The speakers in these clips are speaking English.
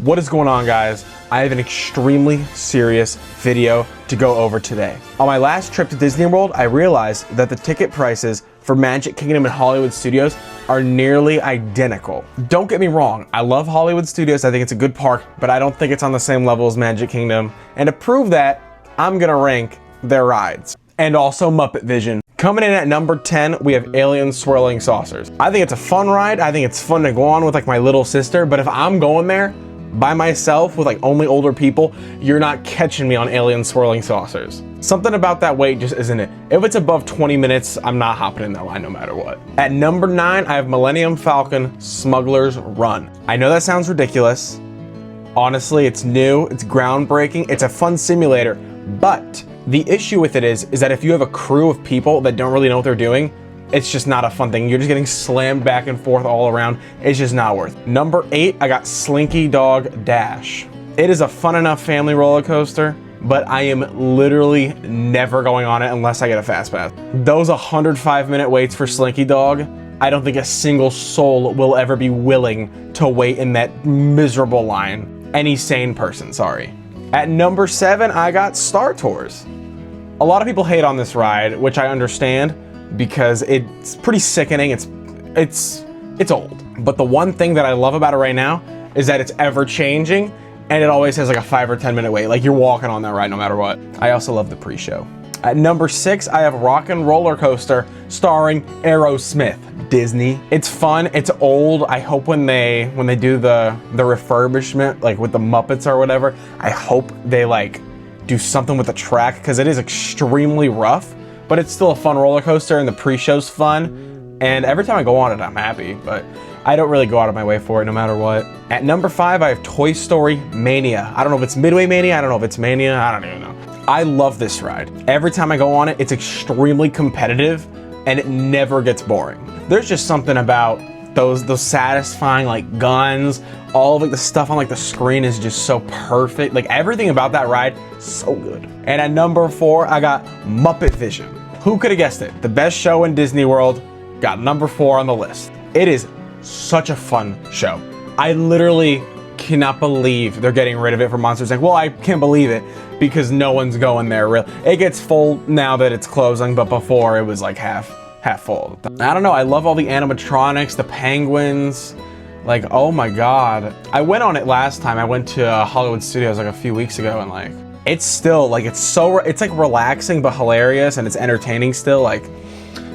What is going on, guys? I have an extremely serious video to go over today. On my last trip to Disney World, I realized that the ticket prices for Magic Kingdom and Hollywood Studios are nearly identical. Don't get me wrong, I love Hollywood Studios, I think it's a good park, but I don't think it's on the same level as Magic Kingdom. And to prove that, I'm gonna rank their rides. And also Muppet Vision. Coming in at number 10, we have Alien Swirling Saucers. I think it's a fun ride, I think it's fun to go on with like my little sister, but if I'm going there by myself with like only older people, you're not catching me on Alien Swirling Saucers. Something about that wait just isn't it. If it's above 20 minutes, I'm not hopping in that line no matter what. At number 9, I have Millennium Falcon Smuggler's Run. I know that sounds ridiculous. Honestly, it's new, it's groundbreaking, it's a fun simulator, but the issue with it is that if you have a crew of people that don't really know what they're doing, it's just not a fun thing. You're just getting slammed back and forth all around. It's just not worth it. Number 8, I got Slinky Dog Dash. It is a fun enough family roller coaster, but I am literally never going on it unless I get a fast pass. Those 105-minute waits for Slinky Dog, I don't think a single soul will ever be willing to wait in that miserable line. Any sane person, sorry. At number 7, I got Star Tours. A lot of people hate on this ride, which I understand, because it's pretty sickening. It's old. But the one thing that I love about it right now is that it's ever changing and it always has like a 5 or 10 minute wait. Like you're walking on that ride no matter what. I also love the pre-show. At number 6, I have Rock and Roller Coaster starring Aerosmith. Disney. It's fun, it's old. I hope when they do the refurbishment, like with the Muppets or whatever, I hope they like do something with the track because it is extremely rough. But it's still a fun roller coaster and the pre-show's fun. And every time I go on it, I'm happy, but I don't really go out of my way for it no matter what. At number 5, I have Toy Story Mania. I don't know if it's Midway Mania, I don't know if it's Mania, I don't even know. I love this ride. Every time I go on it, it's extremely competitive and it never gets boring. There's just something about those satisfying like guns, all of like the stuff on like the screen is just so perfect. Like everything about that ride, so good. And at number 4, I got Muppet Vision. Who could have guessed it? The best show in Disney World got number 4 on the list. It is such a fun show. I literally cannot believe they're getting rid of it for Monsters Inc. Well, I can't believe it because no one's going there really. It gets full now that it's closing, but before it was like half full. I don't know, I love all the animatronics, the penguins, like, oh my God. I went on it last time. I went to Hollywood Studios like a few weeks ago and like, it's still like, it's like relaxing but hilarious and it's entertaining still. Like,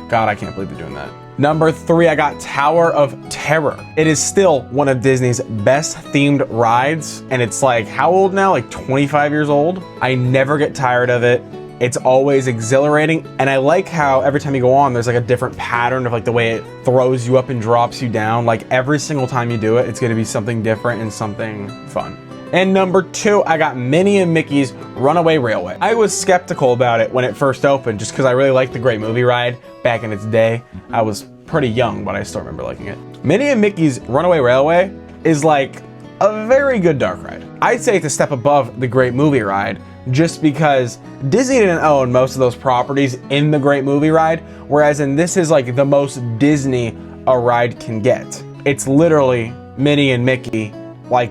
God, I can't believe they're doing that. Number 3, I got Tower of Terror. It is still one of Disney's best themed rides. And it's like, how old now? Like 25 years old? I never get tired of it. It's always exhilarating, and I like how every time you go on, there's like a different pattern of like the way it throws you up and drops you down. Like every single time you do it, it's gonna be something different and something fun. And number 2, I got Minnie and Mickey's Runaway Railway. I was skeptical about it when it first opened, just because I really liked the Great Movie Ride back in its day. I was pretty young, but I still remember liking it. Minnie and Mickey's Runaway Railway is like a very good dark ride. I'd say it's a step above the Great Movie Ride, just because Disney didn't own most of those properties in the Great Movie Ride, whereas in this is like the most Disney a ride can get. It's literally Minnie and Mickey, like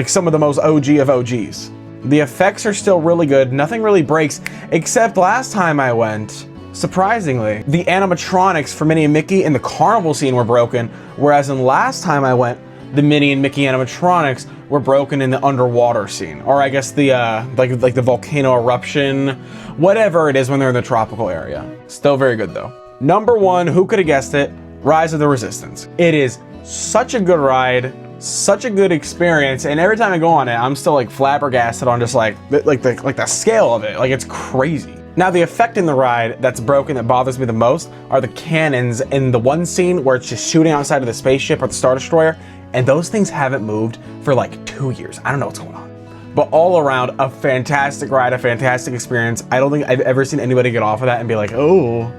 some of the most OG of OGs. The effects are still really good, nothing really breaks, except last time I went, surprisingly, the animatronics for Minnie and Mickey in the carnival scene were broken, whereas in last time I went, the Minnie and Mickey animatronics were broken in the underwater scene. Or I guess the, like the volcano eruption, whatever it is when they're in the tropical area. Still very good though. Number 1, who could have guessed it? Rise of the Resistance. It is such a good ride, such a good experience, and every time I go on it, I'm still like flabbergasted on just like the scale of it. Like it's crazy. Now the effect in the ride that's broken that bothers me the most are the cannons in the one scene where it's just shooting outside of the spaceship or the Star Destroyer. And those things haven't moved for like 2 years. I don't know what's going on. But all around, a fantastic ride, a fantastic experience. I don't think I've ever seen anybody get off of that and be like, oh,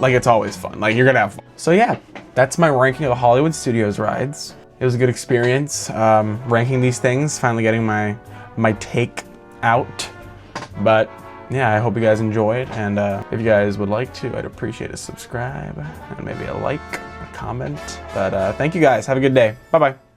like it's always fun. Like you're gonna have fun. So yeah, that's my ranking of the Hollywood Studios rides. It was a good experience, ranking these things, finally getting my take out. But yeah, I hope you guys enjoyed. And if you guys would like to, I'd appreciate a subscribe and maybe a like. Comment. But thank you guys. Have a good day. Bye-bye.